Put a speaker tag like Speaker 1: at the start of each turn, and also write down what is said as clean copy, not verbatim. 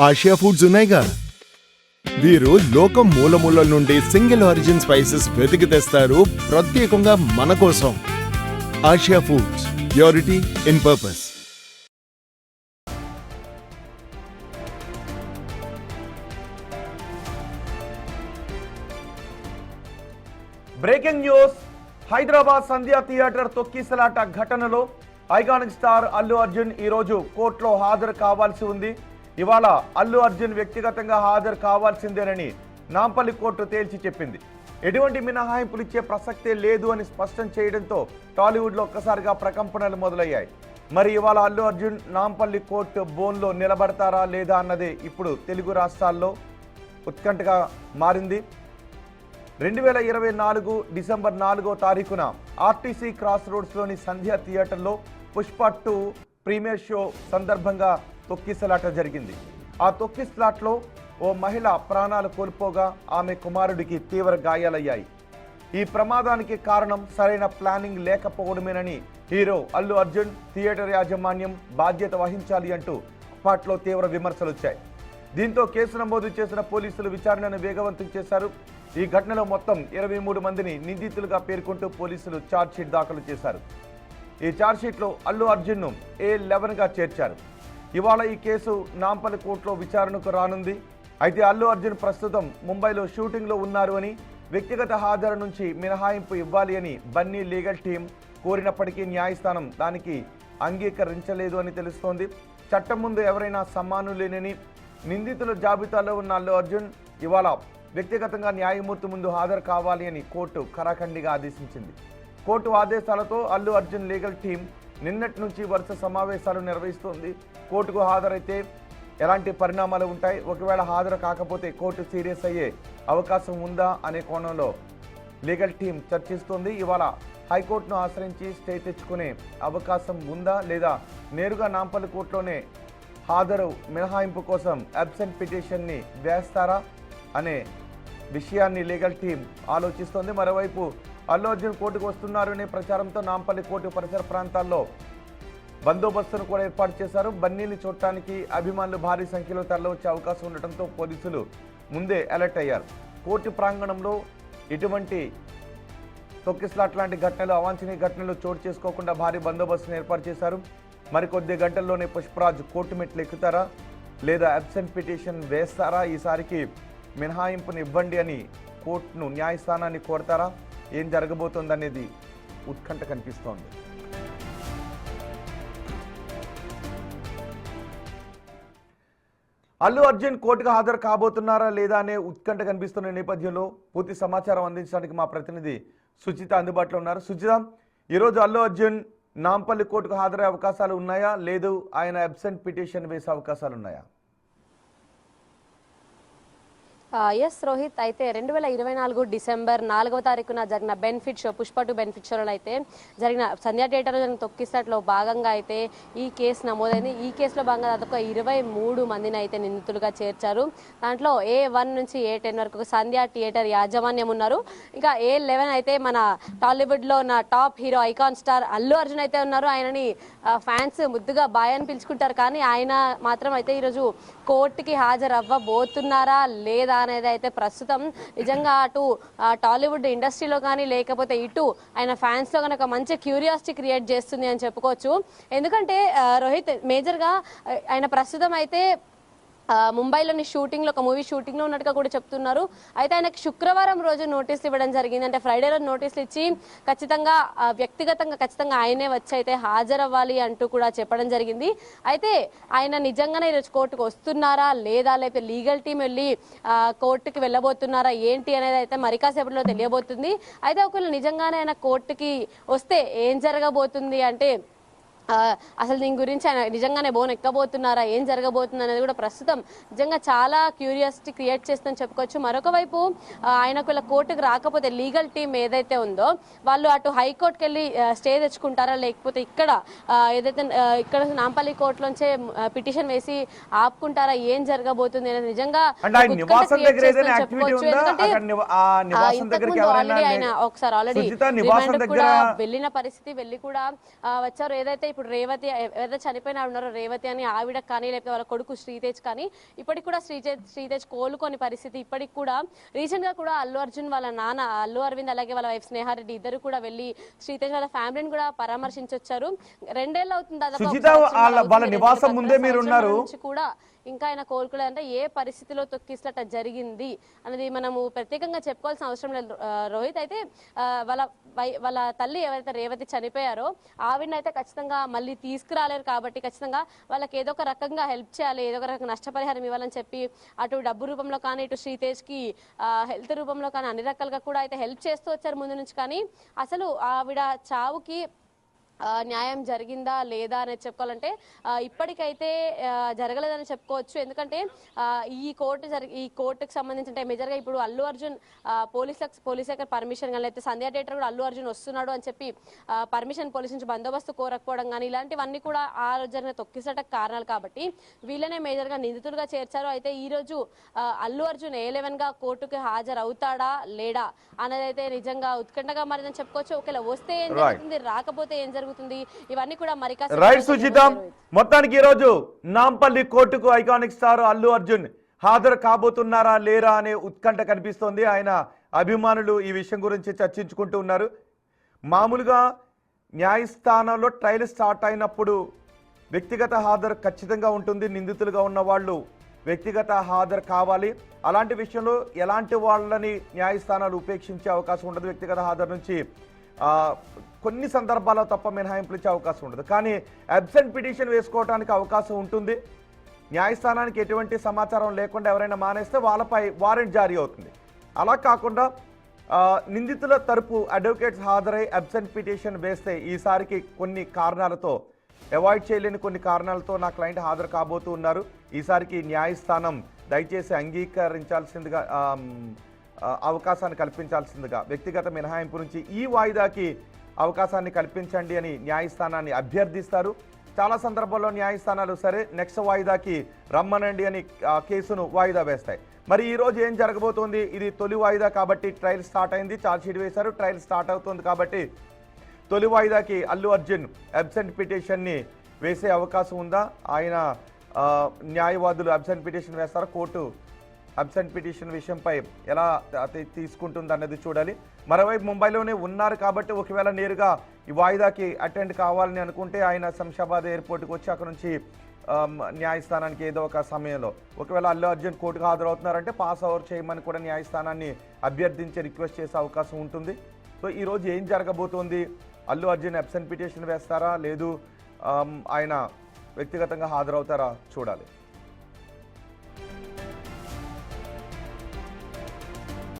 Speaker 1: Asia foods ఉన్నాయిగా. వీరు లోకం మూలమూలల నుండి సింగిల్ ఆరిజిన్ స్పైసెస్ వెతికి తెస్తారు ప్రత్యేకంగా మన కోసం. Asia foods, purity in purpose.
Speaker 2: Breaking news. Hyderabad Sandhya theatre తొక్కిసలాట ఘటనలో ఐకానిక్ స్టార్ అల్లు అర్జున్ ఈరోజు కోర్టులో హాజరు కావాల్సి ఉంది. ఇవాళ అల్లు అర్జున్ వ్యక్తిగతంగా హాజరు కావాల్సిందేనని నాంపల్లి కోర్టు తేల్చి చెప్పింది. ఎటువంటి మినహాయింపులు ఇచ్చే ప్రసక్తే లేదు అని స్పష్టం చేయడంతో టాలీవుడ్లో ఒక్కసారిగా ప్రకంపనలు మొదలయ్యాయి. మరి ఇవాళ అల్లు అర్జున్ నాంపల్లి కోర్టు బోన్లో నిలబడతారా లేదా అన్నది ఇప్పుడు తెలుగు రాష్ట్రాల్లో ఉత్కంఠగా మారింది. 2024 డిసెంబర్ 4వ తారీఖున ఆర్టీసీ క్రాస్ రోడ్స్లోని సంధ్యా థియేటర్లో పుష్ప 2 ప్రీమియర్ షో సందర్భంగా తొక్కిసలాట జరిగింది. ఆ తొక్కిసలాట్లో ఓ మహిళ ప్రాణాలు కోల్పోగా ఆమె కుమారుడికి తీవ్ర గాయాలయ్యాయి. ఈ ప్రమాదానికి కారణం సరైన ప్లానింగ్ లేకపోవడమేనని హీరో అల్లు అర్జున్, థియేటర్ యాజమాన్యం బాధ్యత వహించాలి అంటూ అప్పట్లో తీవ్ర విమర్శలు వచ్చాయి. దీంతో కేసు నమోదు చేసిన పోలీసులు విచారణను వేగవంతం చేశారు. ఈ ఘటనలో మొత్తం 23 మందిని నిందితులుగా పేర్కొంటూ పోలీసులు ఛార్జ్షీట్ దాఖలు చేశారు. ఈ ఛార్జ్షీట్లో అల్లు అర్జున్ను A11గా చేర్చారు. ఇవాళ ఈ కేసు నాంపల్లి కోర్టులో విచారణకు రానుంది. అయితే అల్లు అర్జున్ ప్రస్తుతం ముంబైలో షూటింగ్లో ఉన్నారు అని, వ్యక్తిగత హాజరు నుంచి మినహాయింపు ఇవ్వాలి అని బన్నీ లీగల్ టీం కోరినప్పటికీ న్యాయస్థానం దానికి అంగీకరించలేదు అని తెలుస్తోంది. చట్టం ముందు ఎవరైనా సమానులేనని నిందితుల జాబితాలో ఉన్న అల్లు అర్జున్ ఇవాళ వ్యక్తిగతంగా న్యాయమూర్తి ముందు హాజరు కావాలి అని కోర్టు ఖరాఖండిగా ఆదేశించింది. కోర్టు ఆదేశాలతో అల్లు అర్జున్ లీగల్ టీం నిన్నటి నుంచి వరుస సమావేశాలు నిర్వహిస్తోంది. కోర్టుకు హాజరైతే ఎలాంటి పరిణామాలు ఉంటాయి, ఒకవేళ హాజరు కాకపోతే కోర్టు సీరియస్ అయ్యే అవకాశం ఉందా అనే కోణంలో లీగల్ టీం చర్చిస్తోంది. ఇవాళ హైకోర్టును ఆశ్రయించి స్టే తెచ్చుకునే అవకాశం ఉందా లేదా నేరుగా నాంపల్లి కోర్టులోనే హాజరు మినహాయింపు కోసం అబ్సెంట్ పిటిషన్ని వేస్తారా అనే విషయాన్ని లీగల్ టీం ఆలోచిస్తోంది. మరోవైపు అల్లు అర్జున్ కోర్టుకు వస్తున్నారు అనే ప్రచారంతో నాంపల్లి కోర్టు పరిసర ప్రాంతాల్లో బందోబస్తును కూడా ఏర్పాటు చేశారు. బన్నీని చూడటానికి అభిమానులు భారీ సంఖ్యలో తరలివచ్చే అవకాశం ఉండటంతో పోలీసులు ముందే అలర్ట్ అయ్యారు. కోర్టు ప్రాంగణంలో ఎటువంటి తొక్కిసలాట్ లాంటి ఘటనలు, అవాంఛనీయ ఘటనలు చోటు చేసుకోకుండా భారీ బందోబస్తును ఏర్పాటు చేశారు. మరికొద్ది గంటల్లోనే పుష్పరాజ్ కోర్టు మెట్లు ఎక్కుతారా లేదా అబ్సెంట్ పిటిషన్ వేస్తారా, ఈసారికి మినహాయింపును ఇవ్వండి అని కోర్టును, న్యాయస్థానాన్ని కోరతారా, ఏం జరగబోతోందనేది ఉత్కంఠ కనిపిస్తోంది. అల్లు అర్జున్ కోర్టుకు హాజరు కాబోతున్నారా లేదా అనే ఉత్కంఠ కనిపిస్తున్న నేపథ్యంలో పూర్తి సమాచారం అందించడానికి మా ప్రతినిధి సుచిత అందుబాటులో ఉన్నారు. సుచిత, ఈరోజు అల్లు అర్జున్ నాంపల్లి కోర్టుకు హాజరయ్యే అవకాశాలు ఉన్నాయా, లేదు ఆయన అబ్సెంట్ పిటిషన్ వేసే అవకాశాలు ఉన్నాయా?
Speaker 3: ఎస్ రోహిత్, అయితే 2024 డిసెంబర్ 4వ తారీఖున జరిగిన బెనిఫిట్ షో, పుష్ప 2 బెనిఫిట్ షోలో అయితే జరిగిన సంధ్యా థియేటర్లో జరిగిన తొక్కిసలాట్లో భాగంగా అయితే ఈ కేసు నమోదైంది. ఈ కేసులో భాగంగా దాదాపు 23 మందిని అయితే నిందితులుగా చేర్చారు. దాంట్లో A1 నుంచి A10 వరకు సంధ్యా థియేటర్ యాజమాన్యం ఉన్నారు. ఇంకా A11 అయితే మన టాలీవుడ్లో ఉన్న top hero icon star Allu Arjun అయితే ఉన్నారు. ఆయనని ఫ్యాన్స్ ముద్దుగా బాయ్ అని పిలుచుకుంటారు. కానీ ఆయన మాత్రం అయితే ఈరోజు కోర్టుకి హాజరు అవ్వబోతున్నారా లేదా అనేది అయితే ప్రస్తుతం నిజంగా అటు టాలీవుడ్ ఇండస్ట్రీలో కానీ లేకపోతే ఇటు ఆయన ఫ్యాన్స్లో కనుక మంచి క్యూరియాసిటీ క్రియేట్ చేస్తుంది అని చెప్పుకోవచ్చు. ఎందుకంటే రోహిత్, మేజర్గా ఆయన ప్రస్తుతం అయితే ముంబైలోని షూటింగ్లో, ఒక మూవీ షూటింగ్లో ఉన్నట్టుగా కూడా చెప్తున్నారు. అయితే ఆయనకు శుక్రవారం రోజు నోటీసులు ఇవ్వడం జరిగింది. అంటే ఫ్రైడే రోజు నోటీసులు ఇచ్చి ఖచ్చితంగా వ్యక్తిగతంగా ఆయనే వచ్చి అయితే హాజరవ్వాలి అంటూ కూడా చెప్పడం జరిగింది. అయితే ఆయన నిజంగానే ఈరోజు కోర్టుకు వస్తున్నారా లేదా, లేకపోతే లీగల్ టీం వెళ్ళి కోర్టుకి వెళ్ళబోతున్నారా ఏంటి అనేది అయితే మరి కాసేపట్లో తెలియబోతుంది. అయితే ఒకవేళ నిజంగానే ఆయన కోర్టుకి వస్తే ఏం జరగబోతుంది అంటే అసలు దీని గురించి ఆయన నిజంగానే బోన్ ఎక్కబోతున్నారా, ఏం జరగబోతుంది అనేది కూడా ప్రస్తుతం నిజంగా చాలా క్యూరియాసిటీ క్రియేట్ చేస్తుందని చెప్పుకోవచ్చు. మరొక వైపు ఆయనకు ఇలా కోర్టుకు రాకపోతే లీగల్ టీం ఏదైతే ఉందో వాళ్ళు అటు హైకోర్టుకి వెళ్ళి స్టే తెచ్చుకుంటారా, లేకపోతే ఇక్కడ ఏదైతే ఇక్కడ నాంపల్లి కోర్టులోంచే పిటిషన్ వేసి ఆపుకుంటారా, ఏం జరగబోతుంది అనేది నిజంగా చెప్పుకోవచ్చు. ఎందుకంటే ఇంతకుముందు ఆల్రెడీ ఆయన ఒకసారి రిమాండ్ కూడా వెళ్ళిన పరిస్థితి, వెళ్ళి కూడా వచ్చారు. ఏదైతే ఇప్పుడు రేవతి ఎవరైతే చనిపోయిన ఉన్నారో రేవతి అని ఆవిడ కానీ లేకపోతే వాళ్ళ కొడుకు శ్రీతేజ్ కానీ ఇప్పటికి కూడా శ్రీతేజ్ కోలుకొని పరిస్థితి ఇప్పటికి కూడా రీసెంట్ గా కూడా అల్లు అర్జున్ వాళ్ళ నాన్న అల్లు అరవింద్ అలాగే వాళ్ళ వైఫ్ స్నేహారెడ్డి ఇద్దరు కూడా వెళ్ళి శ్రీతేజ్ వాళ్ళ ఫ్యామిలీని కూడా పరామర్శించొచ్చారు. 2 ఏళ్ళు అవుతుంది దాదాపు
Speaker 2: వాళ్ళ నివాసం ముందే మీరు ఉన్నారు
Speaker 3: కూడా ఇంకా ఆయన కోలుకోలేదంటే ఏ పరిస్థితిలో తొక్కిసలాట జరిగింది అనేది మనము ప్రత్యేకంగా చెప్పుకోవాల్సిన అవసరం లేదు రోహిత్. అయితే వాళ్ళ తల్లి ఎవరైతే రేవతి చనిపోయారో ఆవిడనైతే ఖచ్చితంగా మళ్ళీ తీసుకురాలేరు కాబట్టి ఖచ్చితంగా వాళ్ళకి ఏదో ఒక రకంగా హెల్ప్ చేయాలి, ఏదో ఒక రకంగా నష్టపరిహారం ఇవ్వాలని చెప్పి అటు డబ్బు రూపంలో కానీ ఇటు శ్రీతేజ్కి హెల్త్ రూపంలో కానీ అన్ని రకాలుగా కూడా అయితే హెల్ప్ చేస్తూ వచ్చారు ముందు నుంచి. కానీ అసలు ఆవిడ చావుకి న్యాయం జరిగిందా లేదా అనేది చెప్పుకోవాలంటే ఇప్పటికైతే జరగలేదని చెప్పుకోవచ్చు. ఎందుకంటే ఈ కోర్టుకి సంబంధించి మేజర్గా ఇప్పుడు అల్లు అర్జున్ పోలీస్ దగ్గర పర్మిషన్ కానీ లేకపోతే సంధ్యా థియేటర్ కూడా అల్లు అర్జున్ వస్తున్నాడు అని చెప్పి పర్మిషన్ పోలీస్ నుంచి బందోబస్తు కోరకపోవడం కానీ ఇలాంటివన్నీ కూడా ఆ రోజు జరిగిన తొక్కిసటకు కారణాలు కాబట్టి వీళ్ళనే మేజర్గా నిందితులుగా చేర్చారు. అయితే ఈ రోజు అల్లు అర్జున్ A11గా కోర్టుకి హాజరవుతాడా లేడా అనేది అయితే నిజంగా ఉత్కంఠగా మారిందని చెప్పుకోవచ్చు. ఒకవేళ వస్తే ఏం జరుగుతుంది, రాకపోతే ఏం జరుగుతుంది, ఇవన్నీ కూడా మరి
Speaker 2: రైట్ సుజిత. మొత్తానికి ఈ రోజు నాంపల్లి కోర్టుకు ఐకానిక్ స్టార్ అల్లు అర్జున్ హాజరు కాబోతున్నారా లేరా అనే ఉత్కంఠ కనిపిస్తోంది. ఆయన అభిమానులు ఈ విషయం గురించి చర్చించుకుంటూ ఉన్నారు. మామూలుగా న్యాయస్థానంలో ట్రయల్ స్టార్ట్ అయినప్పుడు వ్యక్తిగత హాజరు ఖచ్చితంగా ఉంటుంది. నిందితులుగా ఉన్న వాళ్ళు వ్యక్తిగత హాజరు కావాలి. అలాంటి విషయంలో ఎలాంటి వాళ్ళని న్యాయస్థానాలు ఉపేక్షించే అవకాశం ఉండదు. వ్యక్తిగత హాజరు నుంచి కొన్ని సందర్భాల్లో తప్ప మినహాయింపులు ఇచ్చే అవకాశం ఉండదు. కానీ అబ్సెంట్ పిటిషన్ వేసుకోవడానికి అవకాశం ఉంటుంది. న్యాయస్థానానికి ఎటువంటి సమాచారం లేకుండా ఎవరైనా మానేస్తే వాళ్ళపై వారెంట్ జారీ అవుతుంది. అలా కాకుండా నిందితుల తరపు అడ్వకేట్స్ హాజరై అబ్సెంట్ పిటిషన్ వేస్తే ఈసారికి కొన్ని కారణాలతో అవాయిడ్ చేయలేని కొన్ని కారణాలతో నా క్లయింట్ హాజరు కాబోతూ ఉన్నారు. ఈసారికి న్యాయస్థానం దయచేసి అంగీకరించాల్సిందిగా అవకాశాన్ని కల్పించాల్సిందిగా వ్యక్తిగత మినహాయింపు నుంచి ఈ వాయిదాకి అవకాశాన్ని కల్పించండి అని న్యాయస్థానాన్ని అభ్యర్థిస్తారు. చాలా సందర్భాల్లో న్యాయస్థానాలు సరే నెక్స్ట్ వాయిదాకి రమ్మనండి అని కేసును వాయిదా వేస్తాయి. మరి ఈ రోజు ఏం జరగబోతోంది? ఇది తొలి వాయిదా కాబట్టి ట్రయల్ స్టార్ట్ అయింది, ఛార్జ్షీట్ వేశారు, ట్రయల్ స్టార్ట్ అవుతుంది కాబట్టి తొలి వాయిదాకి అల్లు అర్జున్ అబ్సెంట్ పిటిషన్ని వేసే అవకాశం ఉందా? ఆయన న్యాయవాదులు అబ్సెంట్ పిటిషన్ వేస్తారా? కోర్టు అబ్సెంట్ పిటిషన్ విషయంపై ఎలా తీసుకుంటుంది అన్నది చూడాలి. మరోవైపు ముంబైలోనే ఉన్నారు కాబట్టి ఒకవేళ నేరుగా ఈ వాయిదాకి అటెండ్ కావాలని అనుకుంటే ఆయన శంషాబాద్ ఎయిర్పోర్ట్కి వచ్చి అక్కడ నుంచి న్యాయస్థానానికి ఏదో ఒక సమయంలో ఒకవేళ అల్లు అర్జున్ కోర్టుకు హాజరవుతున్నారంటే పాస్ ఓవర్ చేయమని కూడా న్యాయస్థానాన్ని అభ్యర్థించి రిక్వెస్ట్ చేసే అవకాశం ఉంటుంది. సో ఈరోజు ఏం జరగబోతోంది? అల్లు అర్జున్ అబ్సెంట్ పిటిషన్ వేస్తారా లేదు ఆయన వ్యక్తిగతంగా హాజరవుతారా చూడాలి.